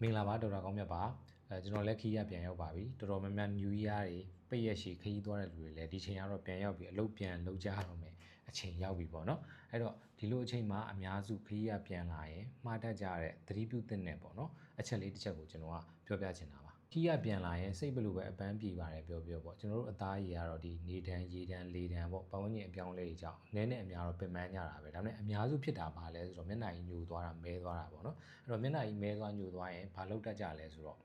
မင်္ဂလာပါဒေါက်တာကောင်းမြတ်ပါကျွန်တော်လက်ခီးရပြန်ရောက်ပါပြီတော်တော်များများ New Year တွေပိတ်ရက်ရှည်ခရီးသွားတဲ့လူတွေလည်းဒီချိန်ကတော့ပြန်ရောက်ပြီအလုပ်ပြန်လုပ်ကြရတော့မယ်အချိန်ရောက်ပြီပေါ့နော်အဲ့တော့ဒီလိုအချိန်မှာအများစုခရီးရပြန်လာရင်မှားတတ်ကြတဲ့သတိပြုသင့်တဲ့ပေါ့နော်အချက်လေးတစ်ချက်ကိုကျွန်တော်ကပြောပြချင်တာပါခရီးရပြန်လာရင်စိတ်ဘလို့ပဲအပန်းပြေပါတယ်ပြောပေါ့ကျွန်တော်တို့အသားရည်ကတော့ဒီနေတန်းရေတန်းလေတန်းပေါ့ပတ်ဝန်းကျင်အပြောင်းလဲတွေကြောင့်နည်းနည်းအများတော့ပင်ပန်းကြတာပဲဒါပေမဲ့အများစုဖြစ်တာပါလဲဆိုတော့မျက်နှာကြီးညိုသွားတာမဲသွားတာပေါ့နော်အဲ့တော့မျက်နှာကြီးမဲသွားညိုသွားရင်ဘာလုပ်တတ်ကြလဲဆိုတော့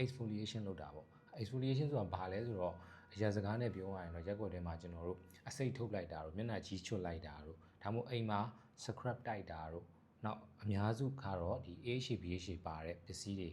exfoliation လုပ်တာပေါ့ exfoliation ဆိုတာဘာလဲဆိုတော့အရာစကားနဲ့ပြောရရင်တော့ရက်ွက်ထဲမှာကျွန်တော်တို့အစိတ်ထုတ်လိုက်တာတို့မျက်နှာကြီးချွတ်လိုက်တာတို့ဒါမှမဟုတ်အိမ်မှာ scrub တိုက်တာတို့နောက်အများစုကတော့ဒီ AHA BHA ပါတဲ့ပစ္စည်းတွေ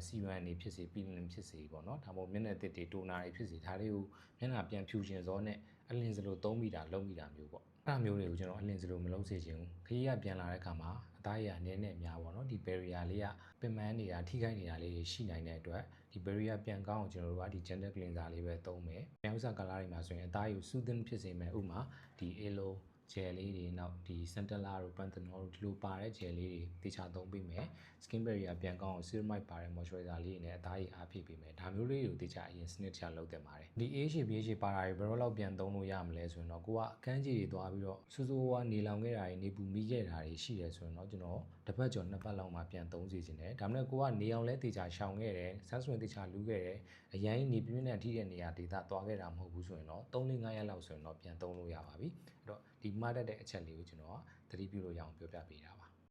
C1 နေဖြစ်စေ P1 ဖြစ်စေပေါ့နော်ဒါမှမဟုတ်မျက်နှာသစ်တွေတိုနာတွေဖြစ်စေဒါတွေကိုမျက်နှာပြန်ဖြူခြင်းစောနဲ့အလင်းစလိုသုံးမိတာလုံးမိတာမျိုးပေါ့အဲ့ဒါမျိုးတွေကိုကျွန်တော်အလင်းစလိုမလုပ်စေချင်ဘူးခရီးကပြန်လာတဲ့အခါမှာအသားရည်နည်းနည်းများပေါ့နော်ဒီ barrier လေးကပင်ပန်းနေတာထိခိုက်နေတာလေးရှိနိုင်တဲ့အတွက်ဒီ barrier ပြန်ကောင်းအောင်ကျွန်တော်တို့ကဒီ gentle cleanser လေးပဲသုံးမယ်။ပြန်ဥစားကလာတွေမှာဆိုရင်အသားရည် soothing ဖြစ်စေမယ်ဥမာဒီ aloe gel လေးတွေနောက်ဒီ centella တို့ panthenol တို့ဒီလိုပါတဲ့ gel လေးတွေတေချာသုံးပေးမယ် skin barrier ပြန်ကောင်းအောင် ceramide ပါတဲ့ moisturizer လေးတွေနဲ့အသားရည်အားဖြည့်ပေးမယ်ဒါမျိုးလေးတွေကိုတေချာအရင်စနစ်တကျလုပ်သင့်ပါတယ်ဒီ AHA BHA ပါတာတွေဘယ်တော့လောက်ပြန်သုံးလို့ရမလဲဆိုရင်တော့ကိုကအကန်းကြီးတွေသွားပြီးတော့စူးစူးဝါးနေလောင်ခဲ့တာတွေနေပူမိခဲ့တာတွေရှိတယ်ဆိုရင်တော့ကျွန်တော်တစ်ပတ်ကျော်နှစ်ပတ်လောက်မှပြန်သုံးစီခြင်းတယ်ဒါမှမဟုတ်ကိုကနေအောင်လဲတေချာရှောင်ခဲ့တယ် sunscreen တေချာလူးခဲ့တယ်အရင်နေပြင်းနဲ့အထိတဲ့နေရာဒေသသွားခဲ့တာမဟုတ်ဘူးဆိုရင်တော့3-5ရက်လောက်ဆိုရင်တော့ပြန်သုံးလို့ရပါပြီအဲ့တော့ဒီမှားတတ်တဲ့အချက်လေးကိုကျွန်တော်ကသတိပြုလို့ရအောင်ပြောပြပေးတာပါ